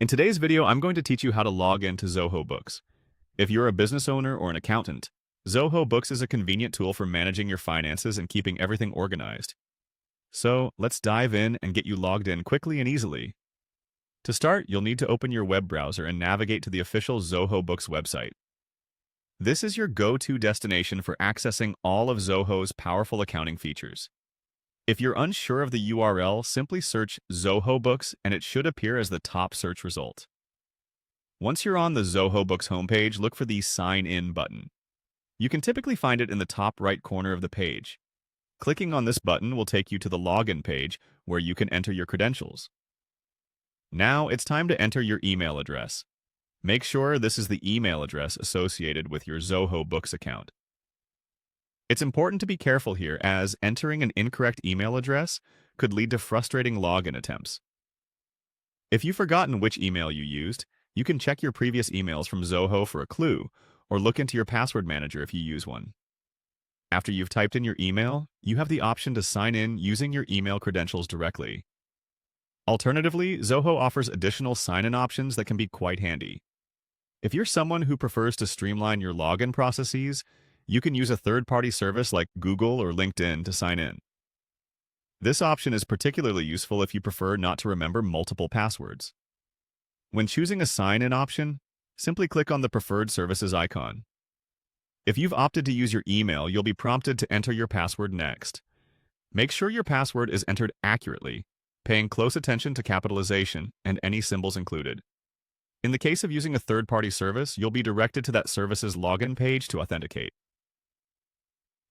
In today's video, I'm going to teach you how to log into Zoho Books. If you're a business owner or an accountant, Zoho Books is a convenient tool for managing your finances and keeping everything organized. So let's dive in and get you logged in quickly and easily. To start, you'll need to open your web browser and navigate to the official Zoho Books website. This is your go-to destination for accessing all of Zoho's powerful accounting features. If you're unsure of the URL, simply search Zoho Books and it should appear as the top search result. Once you're on the Zoho Books homepage, look for the Sign In button. You can typically find it in the top right corner of the page. Clicking on this button will take you to the login page where you can enter your credentials. Now it's time to enter your email address. Make sure this is the email address associated with your Zoho Books account. It's important to be careful here, as entering an incorrect email address could lead to frustrating login attempts. If you've forgotten which email you used, you can check your previous emails from Zoho for a clue, or look into your password manager if you use one. After you've typed in your email, you have the option to sign in using your email credentials directly. Alternatively, Zoho offers additional sign-in options that can be quite handy. If you're someone who prefers to streamline your login processes, you can use a third-party service like Google or LinkedIn to sign in. This option is particularly useful if you prefer not to remember multiple passwords. When choosing a sign-in option, simply click on the Preferred Services icon. If you've opted to use your email, you'll be prompted to enter your password next. Make sure your password is entered accurately, paying close attention to capitalization and any symbols included. In the case of using a third-party service, you'll be directed to that service's login page to authenticate.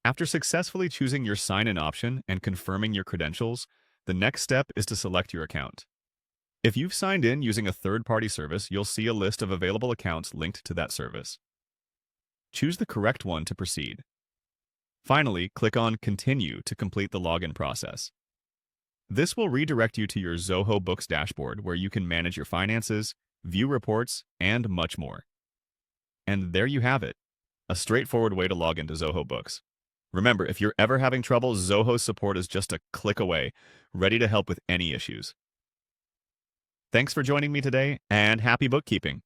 After successfully choosing your sign-in option and confirming your credentials, the next step is to select your account. If you've signed in using a third-party service, you'll see a list of available accounts linked to that service. Choose the correct one to proceed. Finally, click on Continue to complete the login process. This will redirect you to your Zoho Books dashboard, where you can manage your finances, view reports, and much more. And there you have it, a straightforward way to log into Zoho Books. Remember, if you're ever having trouble, Zoho's support is just a click away, ready to help with any issues. Thanks for joining me today, and happy bookkeeping!